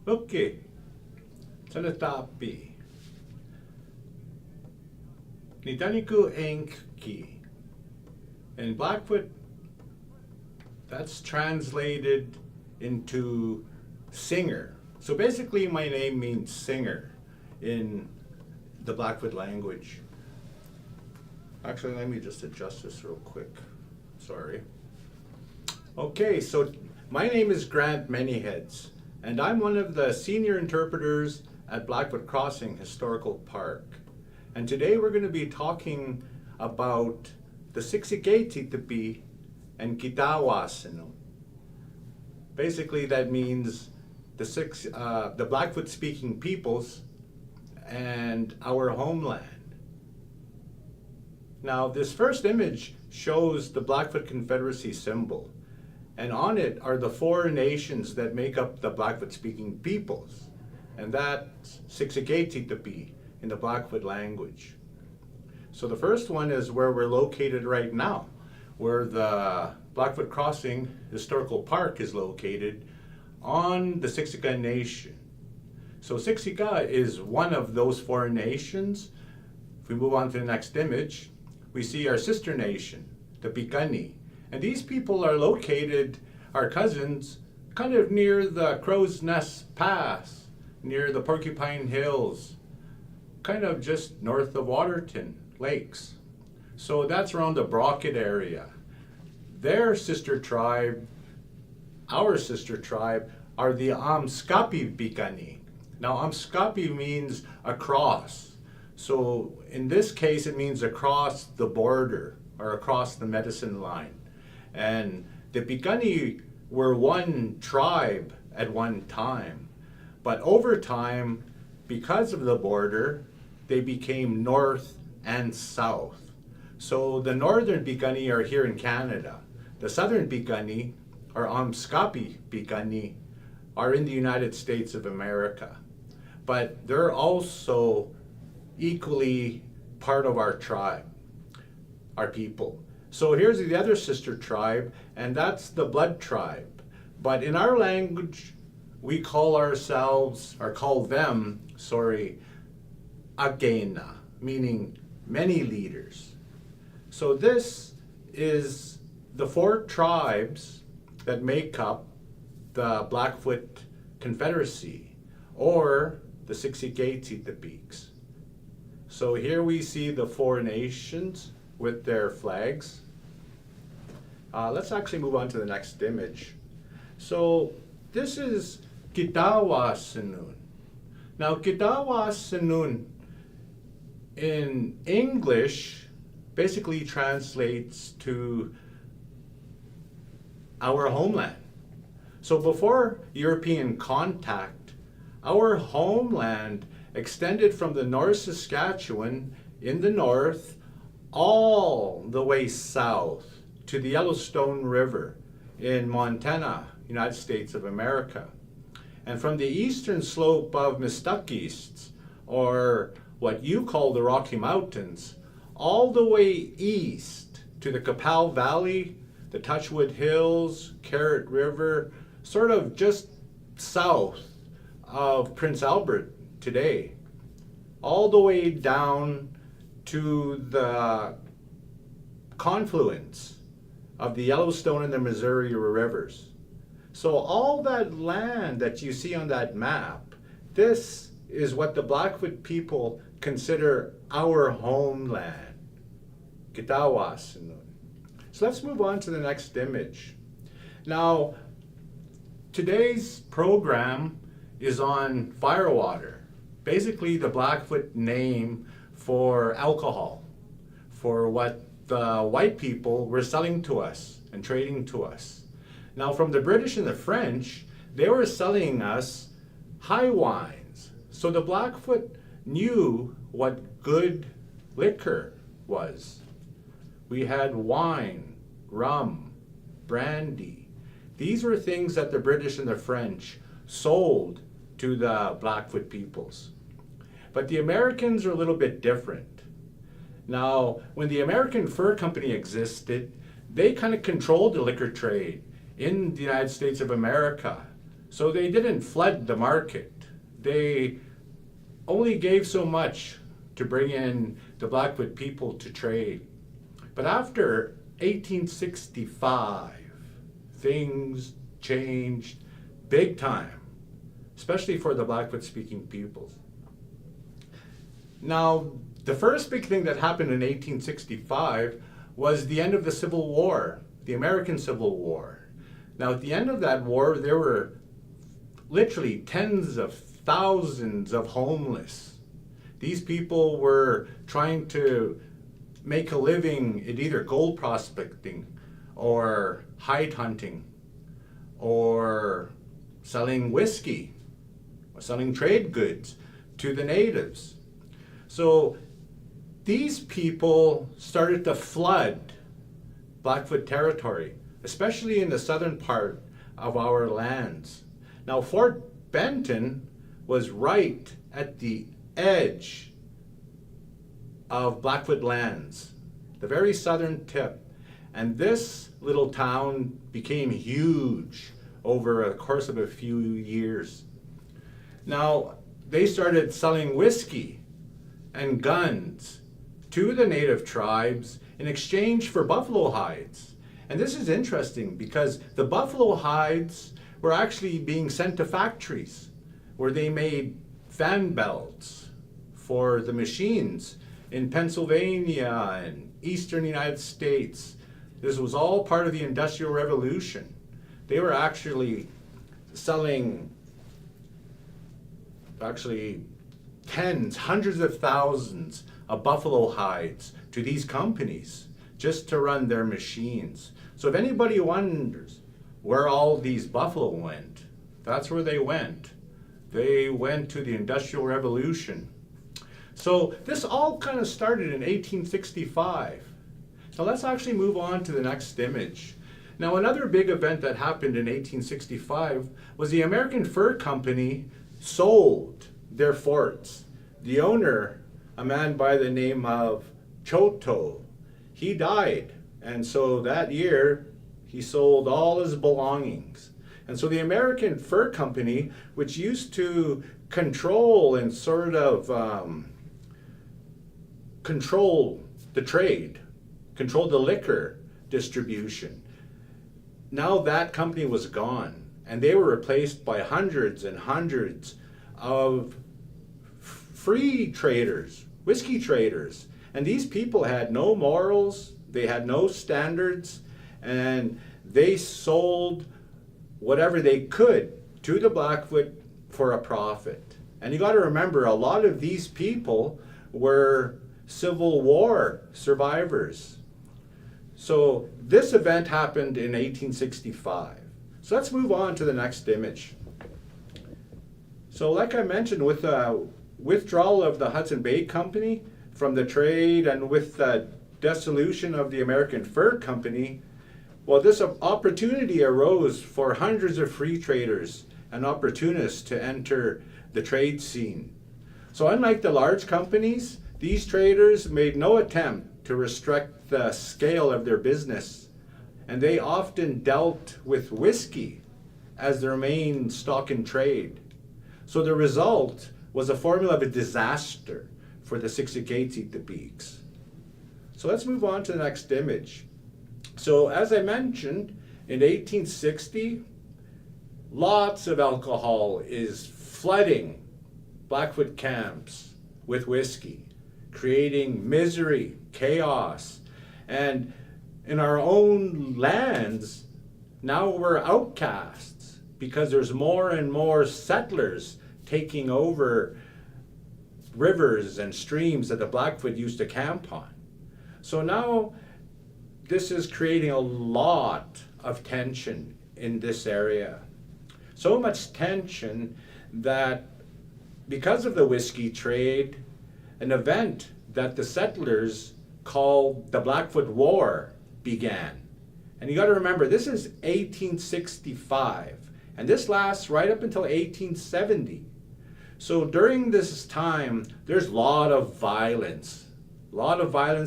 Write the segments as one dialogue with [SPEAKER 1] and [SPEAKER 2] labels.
[SPEAKER 1] Okay, salita B. Nidaniku Enki. In Blackfoot, that's translated into singer. So basically my name means singer in the Blackfoot language. Actually, let me just adjust this real quick. Sorry. Okay, so my name is Grant Manyheads, and I'm one of the senior interpreters at Blackfoot Crossing Historical Park. And today we're going to be talking about the Siksika and Kitawasino. Basically, that means the Blackfoot speaking peoples and our homeland. Now, this first image shows the Blackfoot Confederacy symbol, and on it are the four nations that make up the Blackfoot speaking peoples, and that's Siksika in the Blackfoot language. So the first one is where we're located right now, where the Blackfoot Crossing Historical Park is located on the Siksika Nation. So Siksika is one of those four nations. If we move on to the next image, we see our sister nation, the Piikani. And these people are located, our cousins, kind of near the Crow's Nest Pass, near the Porcupine Hills, kind of just north of Waterton Lakes. So that's around the Brockett area. Their sister tribe, our sister tribe, are the Amskapi Piikani. Now Amskapi means across. So in this case it means across the border or across the medicine line. And the Piikani were one tribe at one time. But over time, because of the border, they became north and south. So the northern Piikani are here in Canada. The southern Piikani, or Amskapi Piikani, are in the United States of America. But they're also equally part of our tribe, our people. So here's the other sister tribe, and that's the Blood tribe. But in our language, we call ourselves, or call them, Agena, meaning many leaders. So this is the 4 tribes that make up the Blackfoot Confederacy, or the Siksika Peaks. So here we see the 4 nations with their flags. Let's actually move on to the next image. So this is Kitawa Sinun. Now Kitawa Sinun in English basically translates to our homeland. So before European contact, our homeland extended from the North Saskatchewan in the north all the way south to the Yellowstone River in Montana, United States of America. And from the eastern slope of Mistakists, or what you call the Rocky Mountains, all the way east to the Qu'Appelle Valley, the Touchwood Hills, Carrot River, sort of just south of Prince Albert today, all the way down to the confluence of the Yellowstone and the Missouri rivers. So all that land that you see on that map, this is what the Blackfoot people consider our homeland, Kitawa Sinun. So let's move on to the next image. Now, today's program is on firewater, basically the Blackfoot name for alcohol, for what the white people were selling to us and trading to us. Now, from the British and the French, they were selling us high wines. So the Blackfoot knew what good liquor was. We had wine, rum, brandy. These were things that the British and the French sold to the Blackfoot peoples. But the Americans are a little bit different. Now, when the American Fur Company existed, they kind of controlled the liquor trade in the United States of America. So they didn't flood the market. They only gave so much to bring in the Blackfoot people to trade. But after 1865, things changed big time, especially for the Blackfoot speaking peoples. Now, the first big thing that happened in 1865 was the end of the Civil War, the American Civil War. Now, at the end of that war, there were literally tens of thousands of homeless. These people were trying to make a living in either gold prospecting or hide hunting or selling whiskey or selling trade goods to the natives. So these people started to flood Blackfoot territory, especially in the southern part of our lands. Now, Fort Benton was right at the edge of Blackfoot lands, the very southern tip. And this little town became huge over the course of a few years. Now, they started selling whiskey and guns to the native tribes in exchange for buffalo hides. And this is interesting because the buffalo hides were actually being sent to factories where they made fan belts for the machines in Pennsylvania and eastern United States. This was all part of the Industrial Revolution. They were actually selling tens, hundreds of thousands of buffalo hides to these companies just to run their machines. So if anybody wonders where all these buffalo went, that's where they went. They went to the Industrial Revolution. So this all kind of started in 1865. So let's actually move on to the next image. Now, another big event that happened in 1865 was the American Fur Company sold their forts. The owner, a man by the name of Choto, he died. And so that year, he sold all his belongings. And so the American Fur Company, which used to control and sort of control the trade, control the liquor distribution, now that company was gone, and they were replaced by hundreds and hundreds of free traders, whiskey traders. And these people had no morals, they had no standards, and they sold whatever they could to the Blackfoot for a profit. And you got to remember, a lot of these people were Civil War survivors. So this event happened in 1865. So let's move on to the next image. So like I mentioned, with the withdrawal of the Hudson Bay Company from the trade and with the dissolution of the American Fur Company, well, this opportunity arose for hundreds of free traders and opportunists to enter the trade scene. So unlike the large companies, these traders made no attempt to restrict the scale of their business, and they often dealt with whiskey as their main stock in trade. So the result was a formula of a disaster for the Siksika. So let's move on to the next image. So as I mentioned, in 1860, lots of alcohol is flooding Blackfoot camps with whiskey, creating misery, chaos. And in our own lands, now we're outcasts because there's more and more settlers taking over rivers and streams that the Blackfoot used to camp on. So now this is creating a lot of tension in this area. So much tension that because of the whiskey trade, an event that the settlers called the Blackfoot War began. And you got to remember, this is 1865, and this lasts right up until 1870. So during this time, there's a lot of violence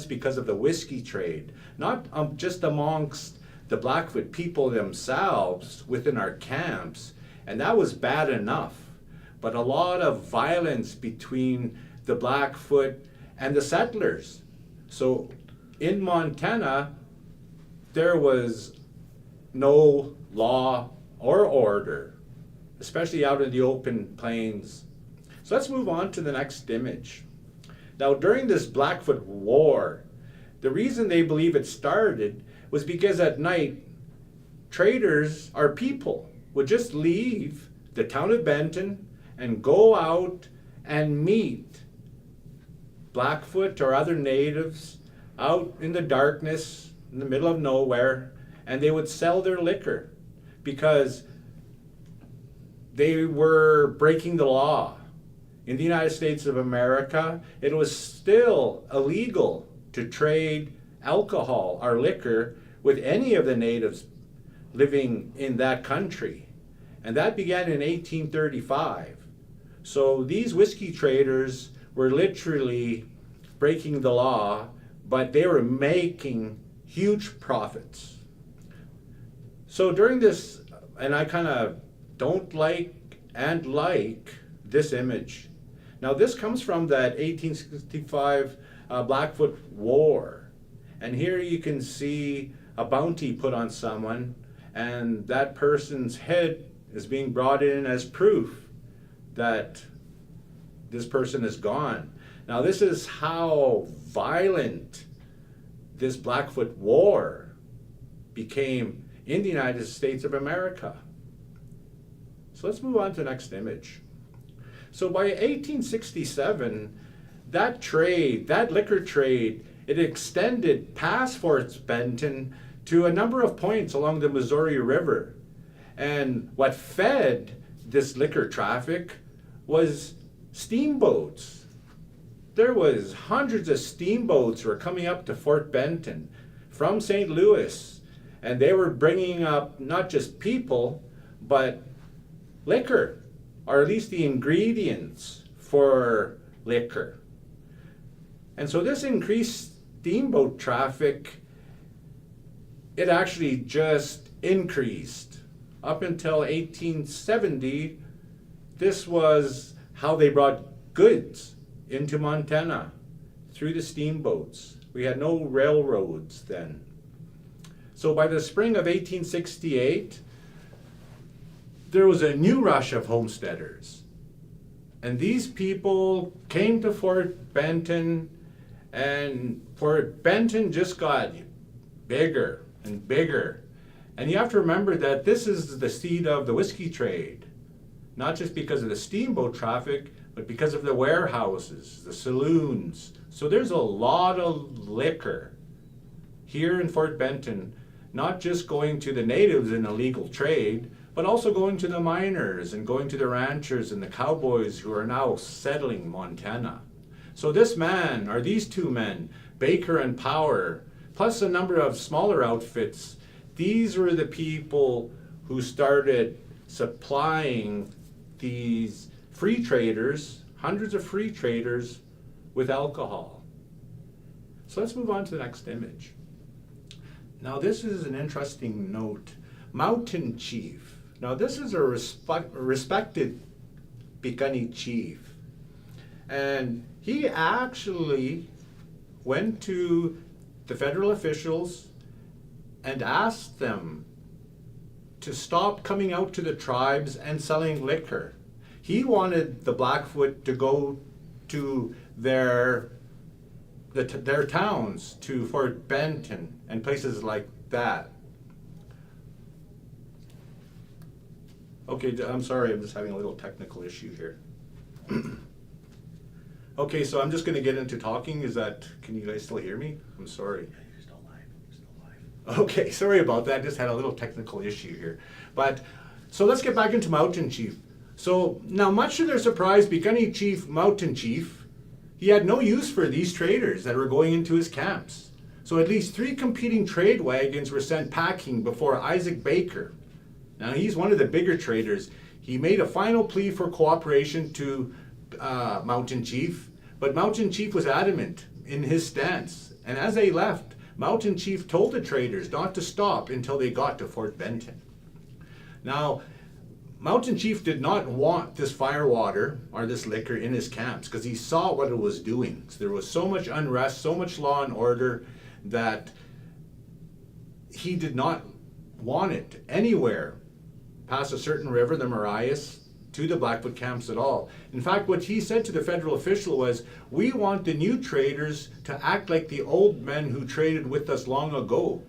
[SPEAKER 1] because of the whiskey trade, not just amongst the Blackfoot people themselves within our camps, and that was bad enough, but a lot of violence between the Blackfoot and the settlers. So in Montana, there was no law or order, especially out in the open plains. So let's move on to the next image. Now, during this Blackfoot War, the reason they believe it started was because at night, traders, our people, would just leave the town of Benton and go out and meet Blackfoot or other natives out in the darkness, in the middle of nowhere, and they would sell their liquor because they were breaking the law. In the United States of America, it was still illegal to trade alcohol or liquor with any of the natives living in that country. And that began in 1835. So these whiskey traders were literally breaking the law, but they were making huge profits. So during this, and I kind of don't like and like this image. Now this comes from that 1865 Blackfoot War. And here you can see a bounty put on someone, and that person's head is being brought in as proof that this person is gone. Now this is how violent this Blackfoot War became in the United States of America. So let's move on to the next image. So by 1867, that trade, that liquor trade, it extended past Fort Benton to a number of points along the Missouri River. And what fed this liquor traffic was steamboats. There was hundreds of steamboats were coming up to Fort Benton from St. Louis, and they were bringing up not just people, but liquor, or at least the ingredients for liquor. And so this increased steamboat traffic, it actually just increased. Up until 1870, this was how they brought goods into Montana, through the steamboats. We had no railroads then. So by the spring of 1868, there was a new rush of homesteaders. And these people came to Fort Benton, and Fort Benton just got bigger and bigger. And you have to remember that this is the seat of the whiskey trade, not just because of the steamboat traffic, but because of the warehouses, the saloons. So there's a lot of liquor here in Fort Benton, not just going to the natives in illegal trade, but also going to the miners and going to the ranchers and the cowboys who are now settling Montana. So this man, or these two men, Baker and Power, plus a number of smaller outfits, these were the people who started supplying these free traders, hundreds of free traders, with alcohol. So let's move on to the next image. Now this is an interesting note. Mountain Chief. Now this is a respected Piikani chief. And he actually went to the federal officials and asked them to stop coming out to the tribes and selling liquor. He wanted the Blackfoot to go to their towns, to Fort Benton and places like that. Okay, I'm sorry, I'm just having a little technical issue here. Okay, so I'm just going to get into talking. Can you guys still hear me? I'm sorry.
[SPEAKER 2] Yeah, you're still live.
[SPEAKER 1] Okay, sorry about that. Just had a little technical issue here. But so let's get back into Mountain Chief. So now, much to their surprise, Piikani Chief, Mountain Chief, he had no use for these traders that were going into his camps. So at least 3 competing trade wagons were sent packing before Isaac Baker. Now he's one of the bigger traders. He made a final plea for cooperation to Mountain Chief, but Mountain Chief was adamant in his stance. And as they left, Mountain Chief told the traders not to stop until they got to Fort Benton. Now, Mountain Chief did not want this firewater or this liquor in his camps because he saw what it was doing. So there was so much unrest, so much law and order that he did not want it anywhere past a certain river, the Marias, to the Blackfoot camps at all. In fact, what he said to the federal official was, "We want the new traders to act like the old men who traded with us long ago."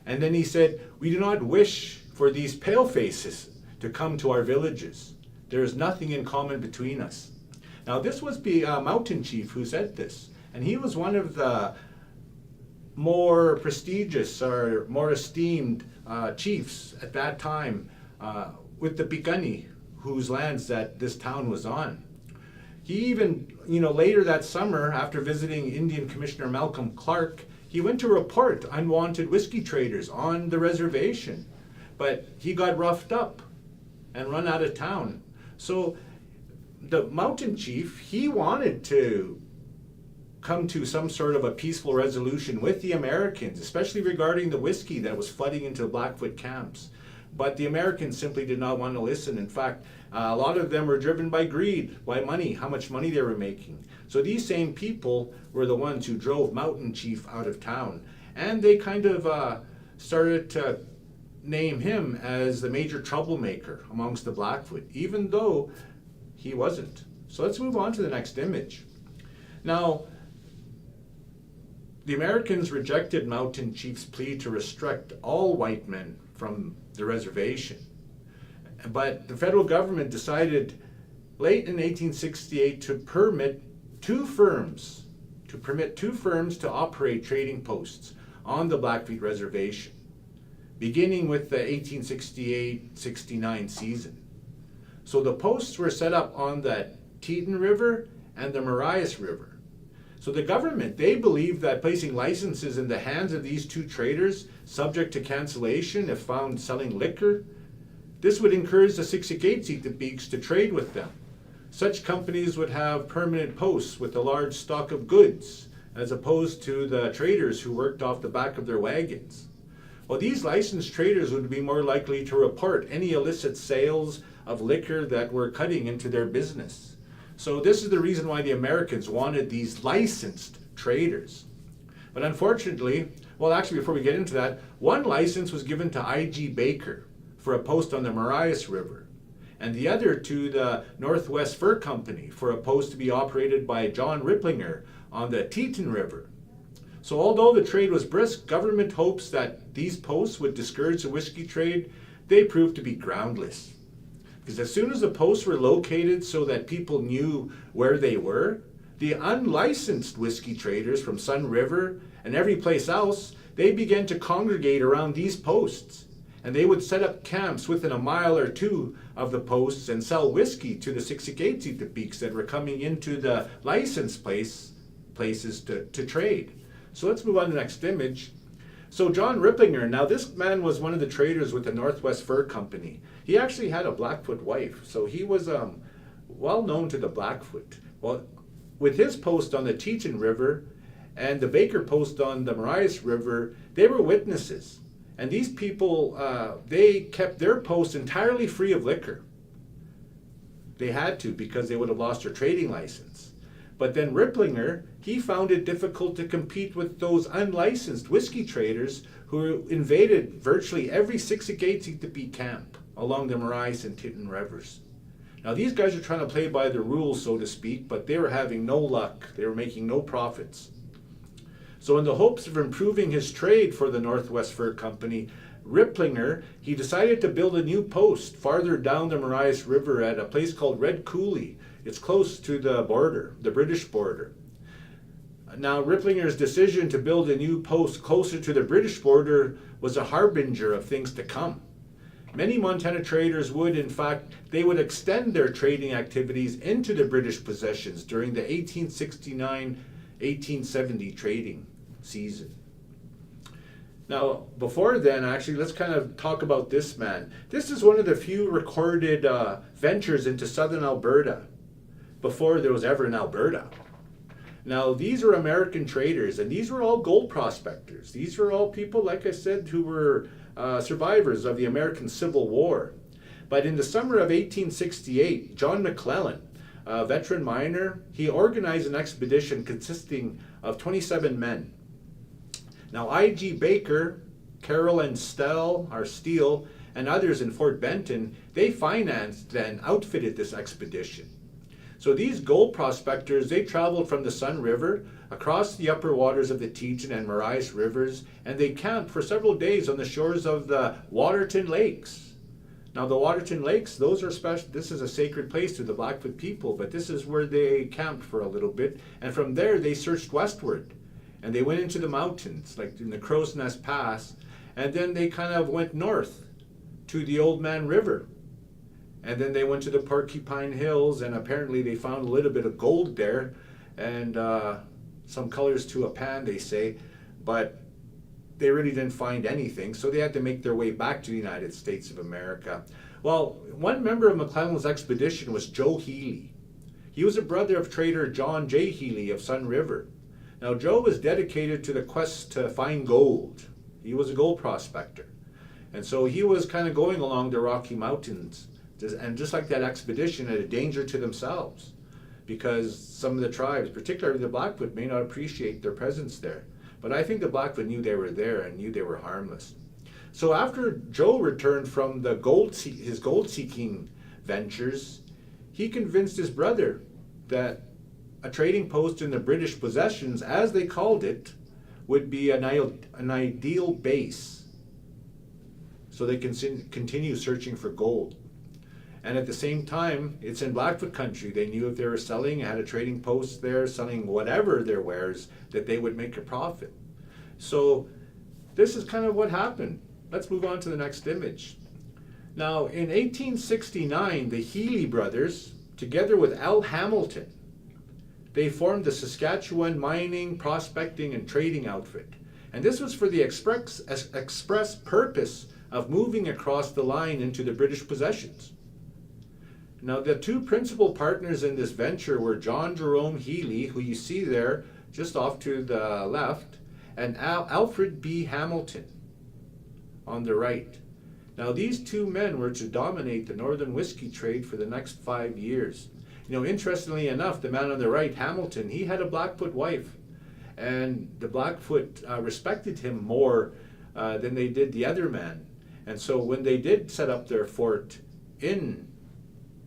[SPEAKER 1] And then he said, "We do not wish for these palefaces to come to our villages. There is nothing in common between us." Now this was the Mountain Chief who said this, and he was one of the more prestigious or more esteemed chiefs at that time with the Piikani, whose lands that this town was on. He even, later that summer, after visiting Indian Commissioner Malcolm Clark, he went to report unwanted whiskey traders on the reservation, but he got roughed up and run out of town. So the Mountain Chief, he wanted to come to some sort of a peaceful resolution with the Americans, especially regarding the whiskey that was flooding into the Blackfoot camps. But the Americans simply did not want to listen. In fact, a lot of them were driven by greed, by money, how much money they were making. So these same people were the ones who drove Mountain Chief out of town. And they kind of started to name him as the major troublemaker amongst the Blackfoot, even though he wasn't. So let's move on to the next image. Now, the Americans rejected Mountain Chief's plea to restrict all white men from the reservation. But the federal government decided late in 1868 to permit two firms to operate trading posts on the Blackfeet Reservation, beginning with the 1868-69 season. So the posts were set up on the Teton River and the Marias River. So the government, they believed that placing licenses in the hands of these two traders, subject to cancellation if found selling liquor, this would encourage the Siksika to trade with them. Such companies would have permanent posts with a large stock of goods, as opposed to the traders who worked off the back of their wagons. Well, these licensed traders would be more likely to report any illicit sales of liquor that were cutting into their business. So this is the reason why the Americans wanted these licensed traders. But unfortunately, well, actually, before we get into that, one license was given to I.G. Baker for a post on the Marias River, and the other to the Northwest Fur Company for a post to be operated by John Ripplinger on the Teton River. So although the trade was brisk, government hopes that these posts would discourage the whiskey trade, they proved to be groundless. Because as soon as the posts were located so that people knew where they were, the unlicensed whiskey traders from Sun River and every place else, they began to congregate around these posts. And they would set up camps within a mile or two of the posts and sell whiskey to the Siksika that were coming into the licensed places to trade. So let's move on to the next image. So John Ripplinger, now this man was one of the traders with the Northwest Fur Company. He actually had a Blackfoot wife, so he was well known to the Blackfoot. Well, with his post on the Teton River and the Baker post on the Marias River, they were witnesses. And these people, they kept their posts entirely free of liquor. They had to, because they would have lost their trading license. But then Ripplinger, he found it difficult to compete with those unlicensed whiskey traders who invaded virtually every Siksika camp along the Marias and Teton Rivers. Now these guys are trying to play by the rules, so to speak, but they were having no luck. They were making no profits. So in the hopes of improving his trade for the Northwest Fur Company, Ripplinger, he decided to build a new post farther down the Marias River at a place called Red Coulee. It's close to the border, the British border. Now, Ripplinger's decision to build a new post closer to the British border was a harbinger of things to come. Many Montana traders would, in fact, they would extend their trading activities into the British possessions during the 1869-1870 trading season. Now, before then, actually, let's kind of talk about this man. This is one of the few recorded ventures into southern Alberta before there was ever an Alberta. Now, these are American traders, and these were all gold prospectors. These were all people, like I said, who were survivors of the American Civil War. But in the summer of 1868, John McClellan, a veteran miner, he organized an expedition consisting of 27 men. Now, I.G. Baker, Carroll and Steele, and others in Fort Benton, they financed and outfitted this expedition. So these gold prospectors, they traveled from the Sun River across the upper waters of the Teton and Marias rivers, and they camped for several days on the shores of the Waterton Lakes. Now the Waterton Lakes, those are special. This is a sacred place to the Blackfoot people, but this is where they camped for a little bit, and from there they searched westward, and they went into the mountains, like in the Crow's Nest Pass, and then they kind of went north to the Old Man River. And then they went to the Porcupine Hills, and apparently they found a little bit of gold there, and some colors to a pan, they say, but they really didn't find anything, so they had to make their way back to the United States of America. Well, one member of McClellan's expedition was Joe Healy. He was a brother of trader John J. Healy of Sun River. Now, Joe was dedicated to the quest to find gold. He was a gold prospector. And so he was kind of going along the Rocky Mountains, and just like that expedition, at a danger to themselves, because some of the tribes, particularly the Blackfoot, may not appreciate their presence there. But I think the Blackfoot knew they were there and knew they were harmless. So after Joe returned from the his gold-seeking ventures, he convinced his brother that a trading post in the British possessions, as they called it, would be an ideal base, so they can continue searching for gold. And at the same time, it's in Blackfoot country. They knew if they were selling, had a trading post there, selling whatever their wares, that they would make a profit. So this is kind of what happened. Let's move on to the next image. Now, in 1869, the Healy brothers, together with Al Hamilton, they formed the Saskatchewan Mining, Prospecting, and Trading Outfit. And this was for the express purpose of moving across the line into the British possessions. Now, the two principal partners in this venture were John Jerome Healy, who you see there just off to the left, and Alfred B. Hamilton on the right. Now, these two men were to dominate the northern whiskey trade for the next 5 years. You know, interestingly enough, the man on the right, Hamilton, he had a Blackfoot wife, and the Blackfoot respected him more than they did the other man. And so when they did set up their fort in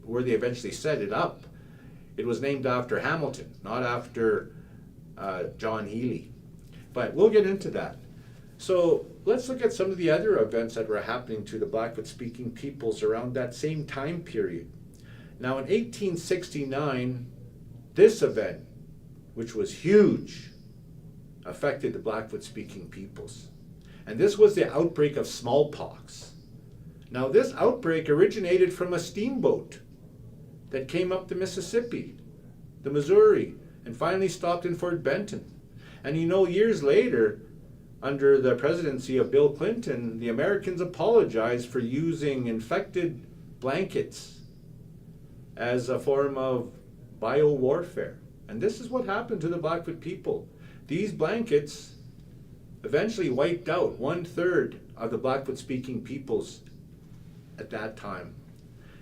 [SPEAKER 1] where they eventually set it up, it was named after Hamilton, not after John Healy. But we'll get into that. So let's look at some of the other events that were happening to the Blackfoot-speaking peoples around that same time period. Now, in 1869, this event, which was huge, affected the Blackfoot-speaking peoples. And this was the outbreak of smallpox. Now, this outbreak originated from a steamboat that came up the Mississippi, the Missouri, and finally stopped in Fort Benton. And you know, years later, under the presidency of Bill Clinton, the Americans apologized for using infected blankets as a form of biowarfare. And this is what happened to the Blackfoot people. These blankets eventually wiped out 1/3 of the Blackfoot-speaking peoples at that time.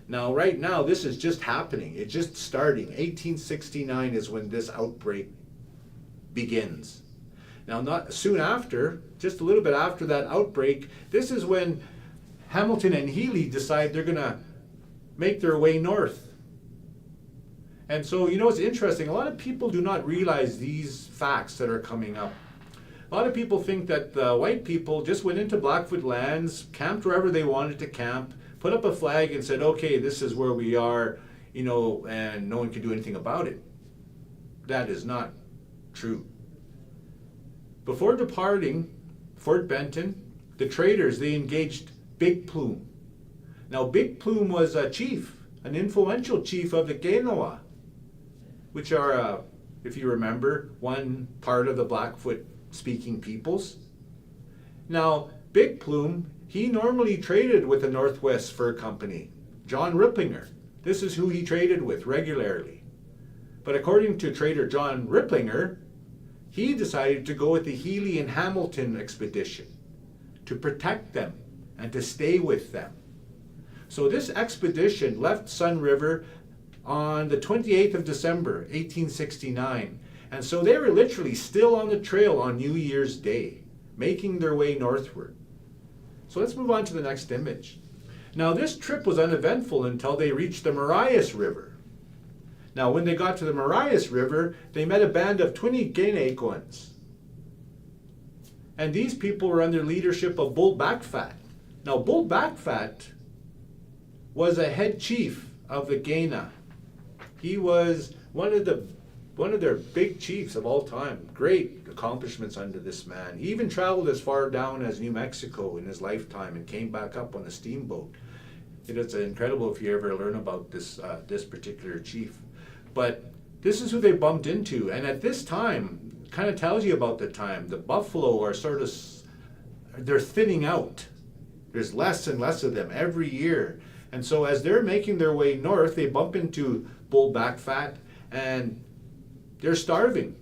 [SPEAKER 1] Now, right now, this is just happening. It's just starting. 1869 is when this outbreak begins. Now, not soon after, just a little bit after that outbreak, this is when Hamilton and Healy decide they're going to make their way north. And so, you know, it's interesting. A lot of people do not realize these facts that are coming up. A lot of people think that the white people just went into Blackfoot lands, camped wherever they wanted to camp, put up a flag and said, okay, this is where we are, you know, and no one can do anything about it. That is not true. Before departing Fort Benton, the traders, they engaged Big Plume. Now, Big Plume was a chief, an influential chief of the Kainai, which are, if you remember, one part of the Blackfoot-speaking peoples. Now, Big Plume, he normally traded with the Northwest Fur Company, John Ripplinger. This is who he traded with regularly. But according to trader John Ripplinger, he decided to go with the Healy and Hamilton expedition to protect them and to stay with them. So this expedition left Sun River on the 28th of December, 1869. And so they were literally still on the trail on New Year's Day, making their way northward. So let's move on to the next image. Now, this trip was uneventful until they reached the Marias River. Now, when they got to the Marias River, they met a band of 20 Kainaiquans. And these people were under leadership of Bull Backfat. Now, Bull Backfat was a head chief of the Kainai. He was one of their big chiefs of all time. Great accomplishments under this man. He even traveled as far down as New Mexico in his lifetime and came back up on a steamboat. It's incredible if you ever learn about this particular chief. But this is who they bumped into. And at this time, kind of tells you about the time. The buffalo are they're thinning out. There's less and less of them every year. And so as they're making their way north, they bump into Bull Backfat, and they're starving.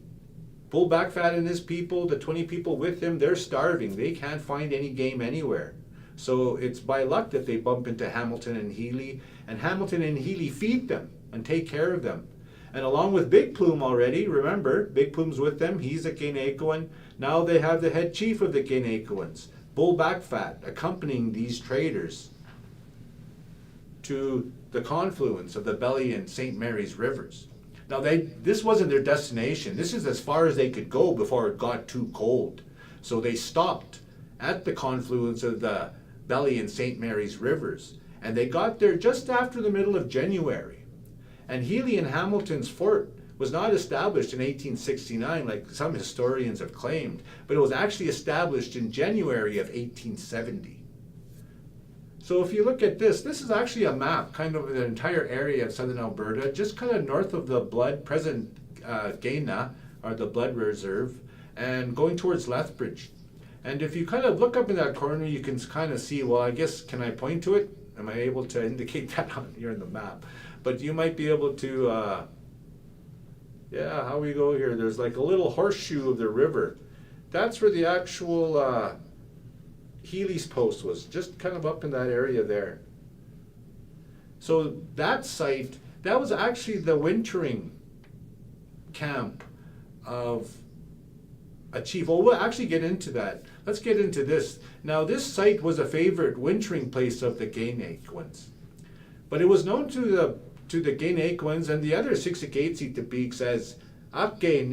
[SPEAKER 1] Bull Backfat and his people, the 20 people with him, they're starving. They can't find any game anywhere. So it's by luck that they bump into Hamilton and Healy, and Hamilton and Healy feed them and take care of them. And along with Big Plume already, remember, Big Plume's with them, he's a Kainaiquan. Now they have the head chief of the Kainaiquans, Bull Backfat, accompanying these traders to the confluence of the Belly and St. Mary's rivers. Now, this wasn't their destination. This is as far as they could go before it got too cold. So they stopped at the confluence of the Belly and St. Mary's rivers. And they got there just after the middle of January. And Healy and Hamilton's fort was not established in 1869 like some historians have claimed, but it was actually established in January of 1870. So if you look at this is actually a map, kind of the entire area of southern Alberta, just kind of north of the present Gaina, or the Blood Reserve, and going towards Lethbridge. And if you kind of look up in that corner, you can kind of see, well, I guess, can I point to it? Am I able to indicate that on here in the map? But you might be able to, yeah, how we go here? There's like a little horseshoe of the river. That's where the actual Healy's post was, just kind of up in that area there. So that site, that was actually the wintering camp of a chief. Well, we'll actually get into that. Let's get into this. Now, this site was a favorite wintering place of the Gainaquans, but it was known to the Gainaquans and the other Siksika as Ake.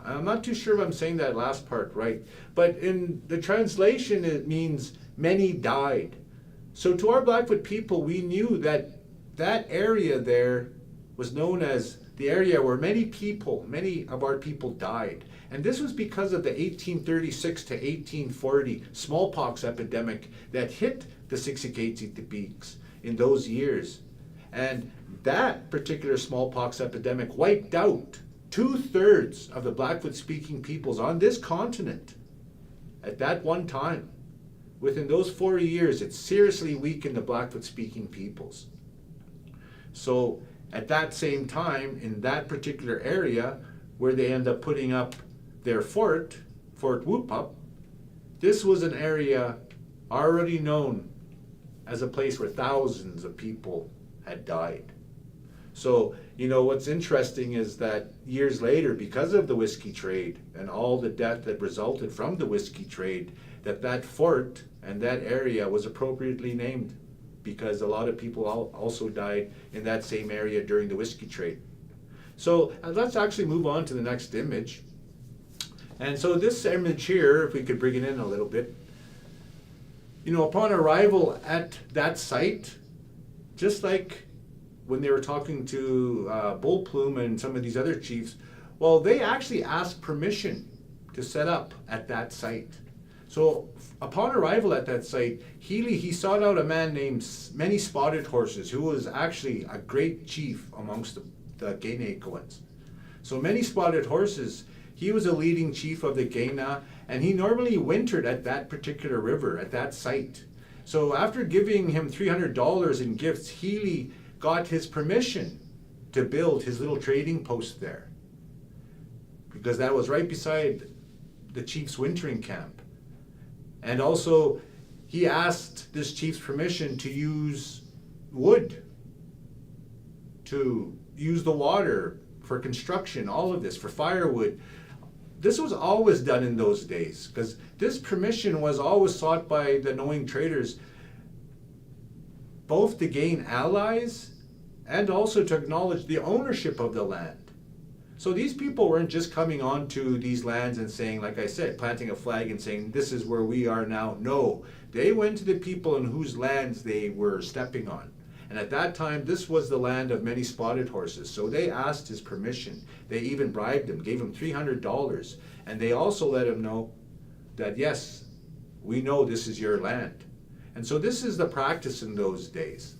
[SPEAKER 1] I'm not too sure if I'm saying that last part right, but in the translation it means many died. So to our Blackfoot people, we knew that that area there was known as the area where many of our people died. And this was because of the 1836 to 1840 smallpox epidemic that hit the Siksika in those years. And that particular smallpox epidemic wiped out 2/3 of the Blackfoot-speaking peoples on this continent at that one time. Within those 40 years, it seriously weakened the Blackfoot-speaking peoples. So at that same time, in that particular area, where they end up putting up their Fort Whoop-Up, this was an area already known as a place where thousands of people had died. So, you know, what's interesting is that years later, because of the whiskey trade and all the death that resulted from the whiskey trade, that fort and that area was appropriately named, because a lot of people also died in that same area during the whiskey trade. So let's actually move on to the next image. And so this image here, if we could bring it in a little bit, you know, upon arrival at that site, just like when they were talking to Bull Plume and some of these other chiefs, well, they actually asked permission to set up at that site. So upon arrival at that site, he sought out a man named Many Spotted Horses, who was actually a great chief amongst the Gainaquans. So Many Spotted Horses, he was a leading chief of the Gaina, and he normally wintered at that particular river, at that site. So after giving him $300 in gifts, Healy got his permission to build his little trading post there, because that was right beside the chief's wintering camp. And also, he asked this chief's permission to use wood, to use the water for construction, all of this, for firewood. This was always done in those days, because this permission was always sought by the knowing traders, both to gain allies and also to acknowledge the ownership of the land. So these people weren't just coming onto these lands and saying, like I said, planting a flag and saying, this is where we are now. No, they went to the people in whose lands they were stepping on. And at that time, this was the land of Many Spotted Horses. So they asked his permission. They even bribed him, gave him $300. And they also let him know that, yes, we know this is your land. And so this is the practice in those days.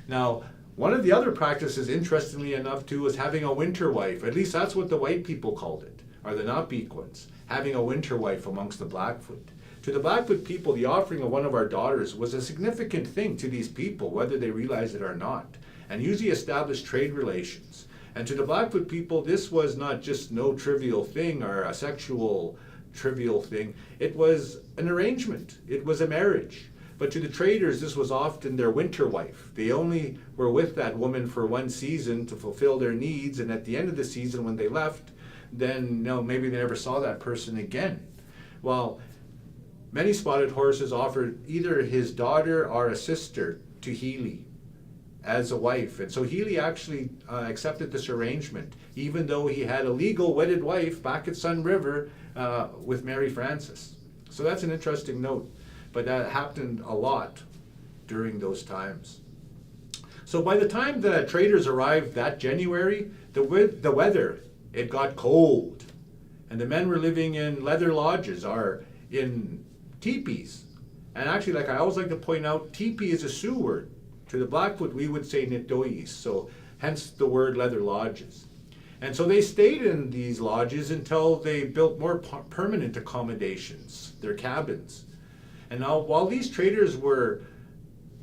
[SPEAKER 1] Now, one of the other practices, interestingly enough, too, was having a winter wife. At least that's what the white people called it, or the Napequans, having a winter wife amongst the Blackfoot. To the Blackfoot people, the offering of one of our daughters was a significant thing to these people, whether they realized it or not, and usually established trade relations. And to the Blackfoot people, this was not just no trivial thing or a sexual trivial thing. It was an arrangement. It was a marriage. But to the traders, this was often their winter wife. They only were with that woman for one season to fulfill their needs, and at the end of the season, when they left, then maybe they never saw that person again. Well, Many Spotted Horses offered either his daughter or a sister to Healy as a wife. And so Healy actually accepted this arrangement, even though he had a legal wedded wife back at Sun River with Mary Frances. So that's an interesting note. But that happened a lot during those times. So by the time the traders arrived that January, the weather, it got cold. And the men were living in leather lodges or in teepees. And actually, like I always like to point out, teepee is a Sioux word. To the Blackfoot, we would say nitoyis, so hence the word leather lodges. And so they stayed in these lodges until they built more permanent accommodations, their cabins. And now, while these traders were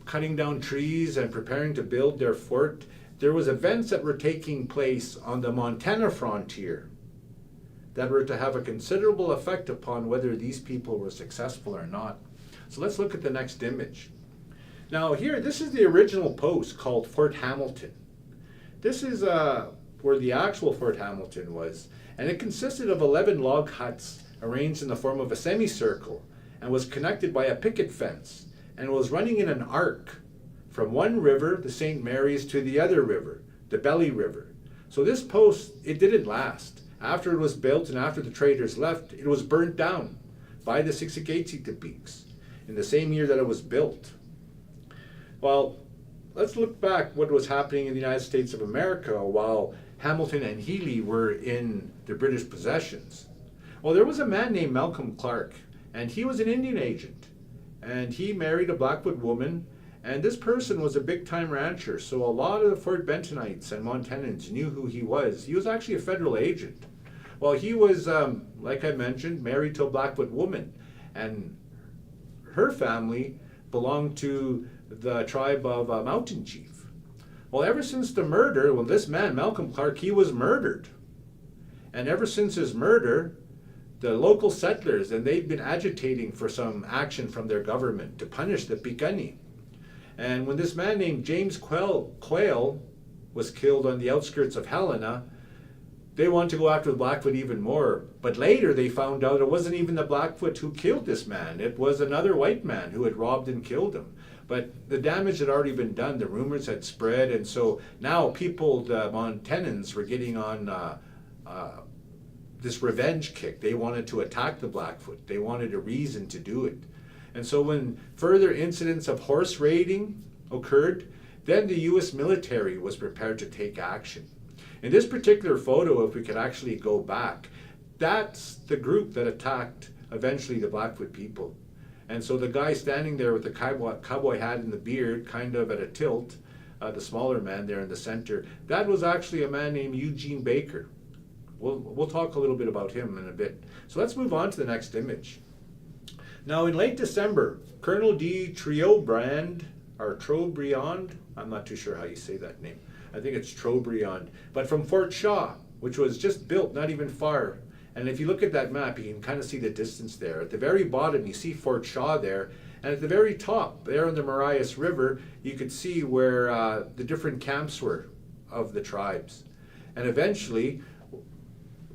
[SPEAKER 1] cutting down trees and preparing to build their fort, there was events that were taking place on the Montana frontier that were to have a considerable effect upon whether these people were successful or not. So let's look at the next image. Now here, this is the original post called Fort Hamilton. This is where the actual Fort Hamilton was, and it consisted of 11 log huts arranged in the form of a semicircle and was connected by a picket fence and was running in an arc from one river, the St. Mary's, to the other river, the Belly River. So this post, it didn't last. After it was built and after the traders left, it was burnt down by the Siksika peaks in the same year that it was built. Well, let's look back what was happening in the United States of America while Hamilton and Healy were in the British possessions. Well, there was a man named Malcolm Clark, and he was an Indian agent, and he married a Blackfoot woman, and this person was a big-time rancher, so a lot of the Fort Bentonites and Montanans knew who he was. He was actually a federal agent. Well, he was, like I mentioned, married to a Blackfoot woman, and her family belonged to the tribe of Mountain Chief. Well, ever since the murder, well, this man, Malcolm Clark, he was murdered. And ever since his murder, the local settlers, and they'd been agitating for some action from their government to punish the Piikani. And when this man named James Quayle was killed on the outskirts of Helena, they wanted to go after the Blackfoot even more. But later they found out it wasn't even the Blackfoot who killed this man. It was another white man who had robbed and killed him. But the damage had already been done. The rumors had spread. And so now people, the Montanans, were getting on this revenge kick. They wanted to attack the Blackfoot. They wanted a reason to do it. And so when further incidents of horse raiding occurred, then the U.S. military was prepared to take action. In this particular photo, if we could actually go back, that's the group that attacked eventually the Blackfoot people. And so the guy standing there with the cowboy hat and the beard, kind of at a tilt, the smaller man there in the center, that was actually a man named Eugene Baker. We'll talk a little bit about him in a bit. So let's move on to the next image. Now in late December, Colonel D. Trobriand, I'm not too sure how you say that name. I think it's Trobriand, but from Fort Shaw, which was just built not even far. And if you look at that map, you can kind of see the distance there. At the very bottom, you see Fort Shaw there, and at the very top, there on the Marias River, you could see where the different camps were of the tribes. And eventually,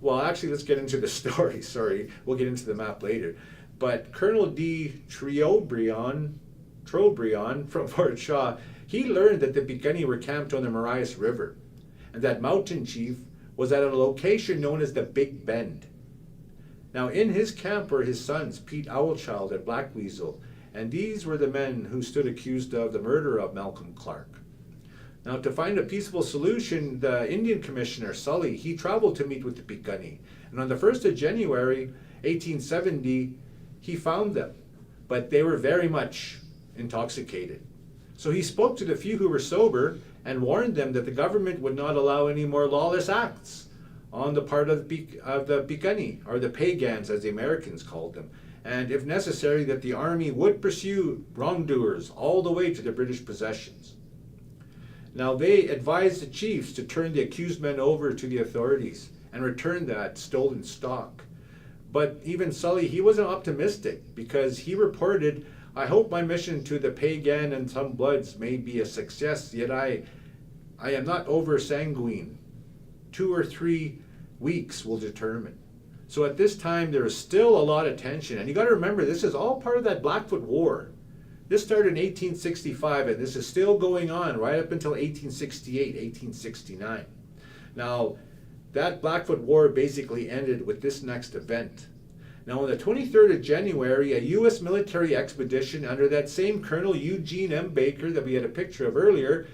[SPEAKER 1] well, actually, let's get into the story. Sorry, we'll get into the map later. But Colonel D. Trobriand from Fort Shaw, he learned that the Piikani were camped on the Marias River, and that Mountain Chief was at a location known as the Big Bend. Now in his camp were his sons, Pete Owlchild and Black Weasel, and these were the men who stood accused of the murder of Malcolm Clark. Now to find a peaceful solution, the Indian Commissioner, Sully, he traveled to meet with the Piikani, and on the 1st of January, 1870, he found them, but they were very much intoxicated. So he spoke to the few who were sober and warned them that the government would not allow any more lawless acts on the part of the Piikani, or the Pagans as the Americans called them, and if necessary that the army would pursue wrongdoers all the way to the British possessions. Now they advised the chiefs to turn the accused men over to the authorities and return that stolen stock. But even Sully, he wasn't optimistic, because he reported, "I hope my mission to the Pagan and some bloods may be a success, yet I am not over sanguine. 2 or 3 weeks will determine." So at this time, there is still a lot of tension. And you got to remember, this is all part of that Blackfoot War. This started in 1865, and this is still going on right up until 1868, 1869. Now, that Blackfoot War basically ended with this next event. Now, on the 23rd of January, a U.S. military expedition under that same Colonel Eugene M. Baker that we had a picture of earlier,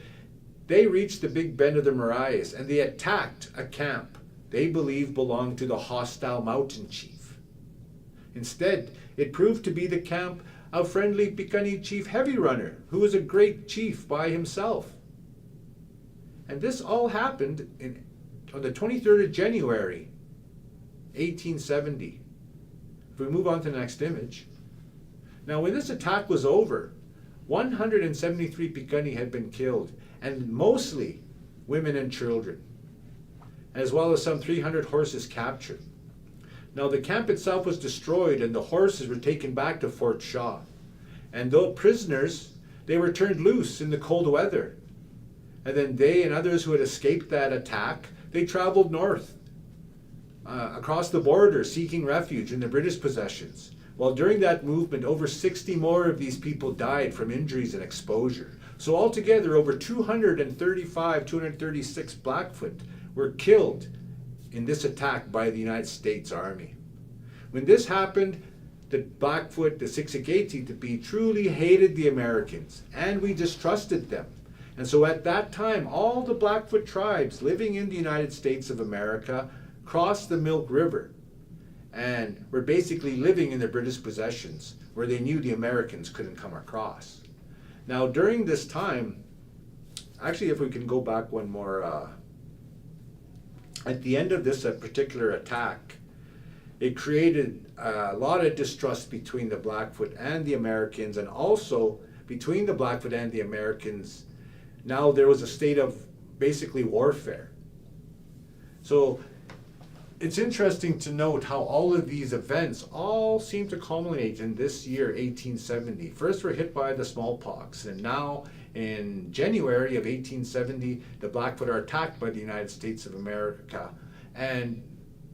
[SPEAKER 1] they reached the Big Bend of the Marias, and they attacked a camp they believed belonged to the hostile Mountain Chief. Instead, it proved to be the camp a friendly Piikani chief heavy runner who was a great chief by himself. And this all happened on the 23rd of January, 1870. If we move on to the next image. Now when this attack was over, 173 Piikani had been killed, and mostly women and children, as well as some 300 horses captured. Now the camp itself was destroyed and the horses were taken back to Fort Shaw. And though prisoners, they were turned loose in the cold weather. And then they and others who had escaped that attack, they traveled north, across the border seeking refuge in the British possessions. Well, during that movement, over 60 more of these people died from injuries and exposure. So altogether, over 236 Blackfoot were killed in this attack by the United States Army. When this happened, the Blackfoot, the Siksika, truly hated the Americans, and we distrusted them. And so at that time, all the Blackfoot tribes living in the United States of America crossed the Milk River and were basically living in the British possessions where they knew the Americans couldn't come across. Now during this time, actually if we can go back one more, at the end of this particular attack, it created a lot of distrust between the Blackfoot and the Americans, and also between the Blackfoot and the Americans. Now there was a state of basically warfare. So it's interesting to note how all of these events all seem to culminate in this year, 1870. First we're hit by the smallpox, and now in January of 1870, the Blackfoot are attacked by the United States of America, and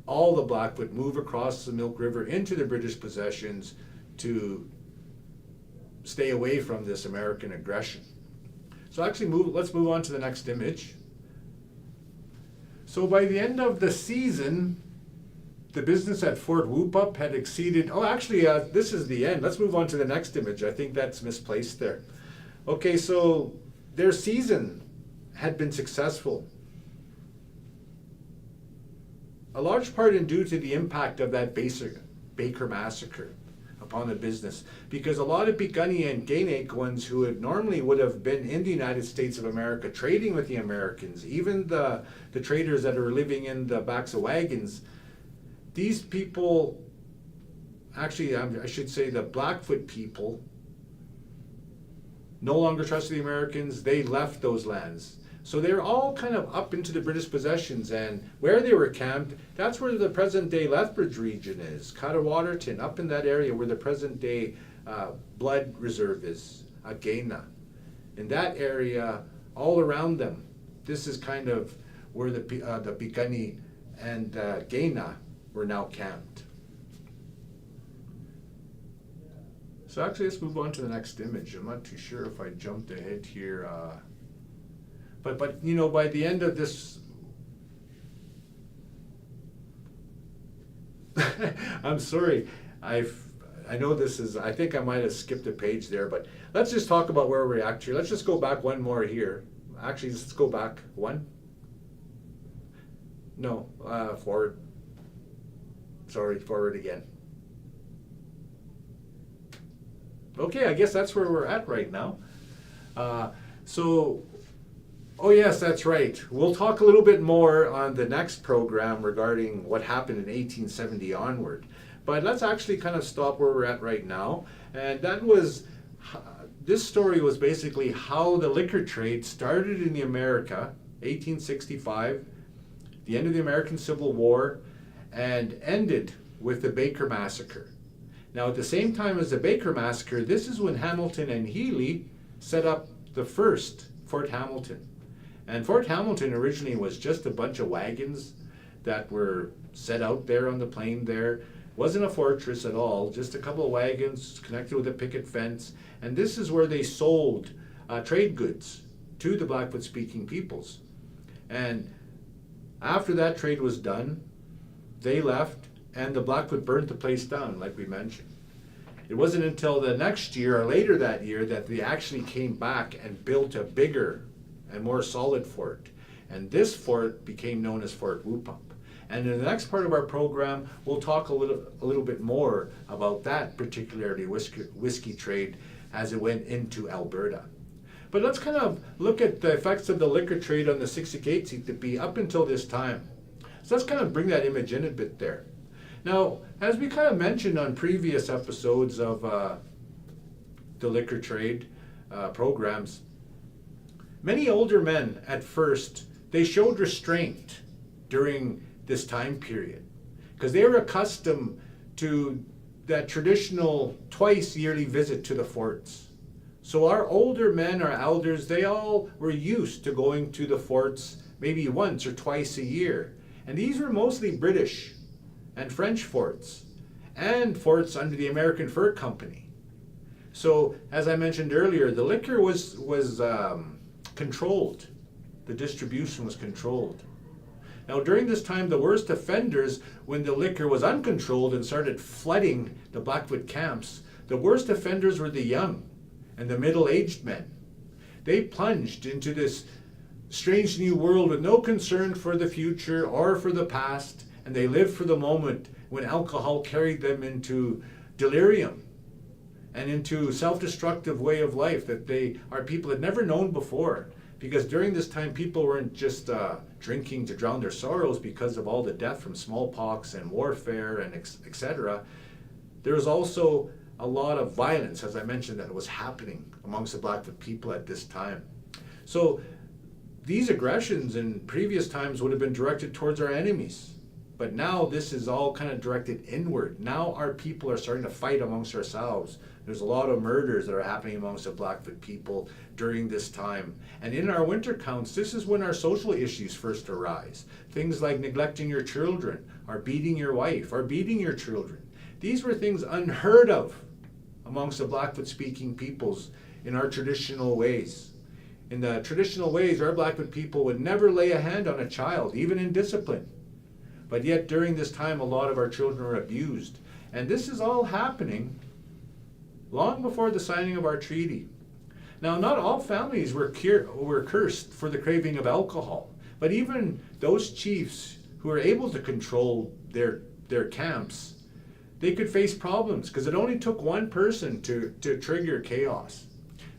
[SPEAKER 1] all the Blackfoot move across the Milk River into the British possessions to stay away from this American aggression. So actually let's move on to the next image. So by the end of the season, the business at Fort Whoop-Up had exceeded, this is the end. Let's move on to the next image. I think that's misplaced there. Okay, so their season had been successful. A large part in due to the impact of that Baker massacre upon the business, because a lot of Piikani and Kainaikwans who normally would have been in the United States of America trading with the Americans, even the traders that are living in the backs of wagons, these people, actually I should say the Blackfoot people, no longer trusted the Americans. They left those lands. So they're all kind of up into the British possessions, and where they were camped, that's where the present-day Lethbridge region is, Catawaterton, up in that area where the present-day blood reserve is, Gaina. In that area, all around them, this is kind of where the Piikani and Gaina were now camped. So actually, let's move on to the next image. I'm not too sure if I jumped ahead here. But you know, by the end of this, I'm sorry, I know this is, I think I might have skipped a page there, but let's just talk about where we're at here. Let's just go back one more here. Actually, let's go back one. No, forward. Sorry, forward again. Okay, I guess that's where we're at right now. Oh yes, that's right. We'll talk a little bit more on the next program regarding what happened in 1870 onward. But let's actually kind of stop where we're at right now. And that was, this story was basically how the liquor trade started in the America, 1865, the end of the American Civil War, and ended with the Baker Massacre. Now at the same time as the Baker Massacre, this is when Hamilton and Healy set up the first Fort Hamilton. And Fort Hamilton originally was just a bunch of wagons that were set out there on the plain there. Wasn't a fortress at all, just a couple of wagons connected with a picket fence. And this is where they sold trade goods to the Blackfoot-speaking peoples. And after that trade was done, they left, and the Blackfoot burnt the place down, like we mentioned. It wasn't until the next year, or later that year, that they actually came back and built a bigger and more solid fort. And this fort became known as Fort Whoop-Up. And in the next part of our program, we'll talk a little bit more about that particularly whiskey trade as it went into Alberta. But let's kind of look at the effects of the liquor trade on the Siksika up until this time. So let's kind of bring that image in a bit there. Now, as we kind of mentioned on previous episodes of the liquor trade programs, many older men at first, they showed restraint during this time period because they were accustomed to that traditional twice yearly visit to the forts. So our older men, our elders, they all were used to going to the forts maybe once or twice a year. And these were mostly British and French forts and forts under the American Fur Company. So as I mentioned earlier, the liquor was controlled. The distribution was controlled. Now during this time, the worst offenders, when the liquor was uncontrolled and started flooding the Blackfoot camps, the worst offenders were the young and the middle-aged men. They plunged into this strange new world with no concern for the future or for the past, and they lived for the moment when alcohol carried them into delirium and into self-destructive way of life that our people had never known before. Because during this time, people weren't just drinking to drown their sorrows because of all the death from smallpox and warfare and etc. There was also a lot of violence, as I mentioned, that was happening amongst the Blackfoot people at this time. So these aggressions in previous times would have been directed towards our enemies. But now this is all kind of directed inward. Now our people are starting to fight amongst ourselves. There's a lot of murders that are happening amongst the Blackfoot people during this time. And in our winter counts, this is when our social issues first arise. Things like neglecting your children, or beating your wife, or beating your children. These were things unheard of amongst the Blackfoot speaking peoples in our traditional ways. In the traditional ways, our Blackfoot people would never lay a hand on a child, even in discipline. But yet during this time, a lot of our children were abused. And this is all happening long before the signing of our treaty. Now, not all families were cursed for the craving of alcohol, but even those chiefs who were able to control their camps, they could face problems because it only took one person to trigger chaos.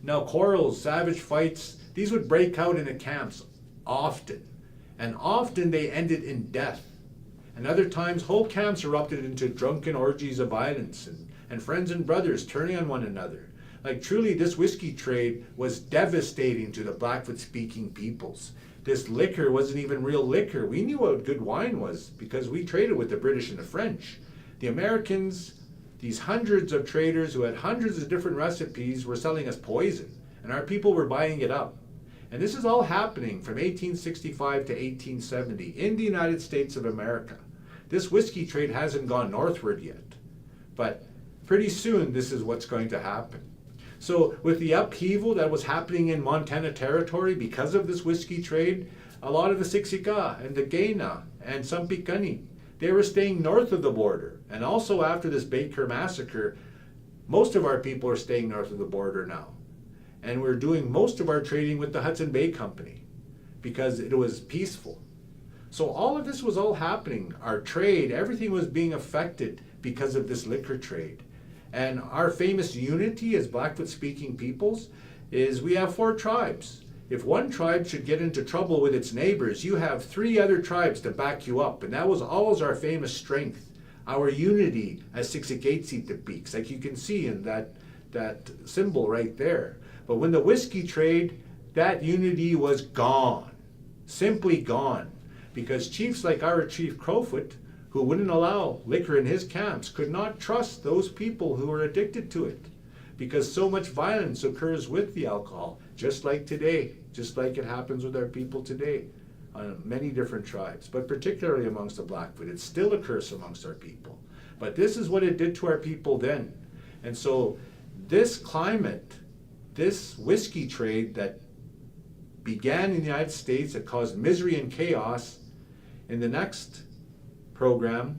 [SPEAKER 1] Now, quarrels, savage fights, these would break out in the camps often, and often they ended in death. And other times, whole camps erupted into drunken orgies of violence and friends and brothers turning on one another. Like truly, this whiskey trade was devastating to the Blackfoot-speaking peoples. This liquor wasn't even real liquor. We knew what good wine was because we traded with the British and the French. The Americans, these hundreds of traders who had hundreds of different recipes, were selling us poison, and our people were buying it up. And this is all happening from 1865 to 1870 in the United States of America. This whiskey trade hasn't gone northward yet, but pretty soon this is what's going to happen. So with the upheaval that was happening in Montana Territory because of this whiskey trade, a lot of the Siksika and the Gaina and some Piikani, they were staying north of the border. And also after this Baker massacre, most of our people are staying north of the border now. And we're doing most of our trading with the Hudson Bay Company because it was peaceful. So all of this was all happening. Our trade, everything was being affected because of this liquor trade. And our famous unity as Blackfoot-speaking peoples is we have 4 tribes. If one tribe should get into trouble with its neighbors, you have 3 other tribes to back you up. And that was always our famous strength, our unity as Siksika, like you can see in that symbol right there. But when the whiskey trade, that unity was gone, simply gone. Because chiefs like our Chief Crowfoot, who wouldn't allow liquor in his camps, could not trust those people who were addicted to it. Because so much violence occurs with the alcohol, just like today, just like it happens with our people today on many different tribes, but particularly amongst the Blackfoot. It's still a curse amongst our people. But this is what it did to our people then. And so this climate, this whiskey trade that began in the United States, that caused misery and chaos, in the next program,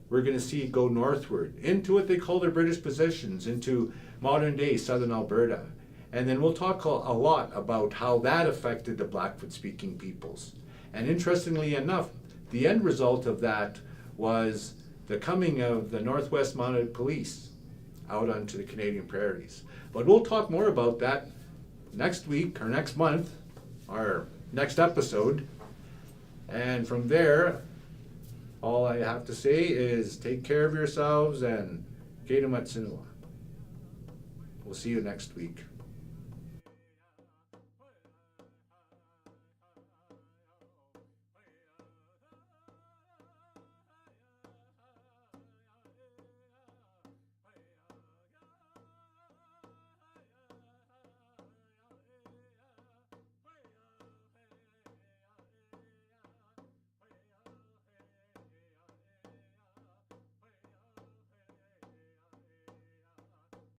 [SPEAKER 1] we're going to see it go northward into what they call their British possessions, into modern day southern Alberta. And then we'll talk a lot about how that affected the Blackfoot speaking peoples. And interestingly enough, the end result of that was the coming of the Northwest Mounted Police out onto the Canadian prairies. But we'll talk more about that next week or next month, our next episode. And from there, all I have to say is take care of yourselves and Kata Matsunua. We'll see you next week.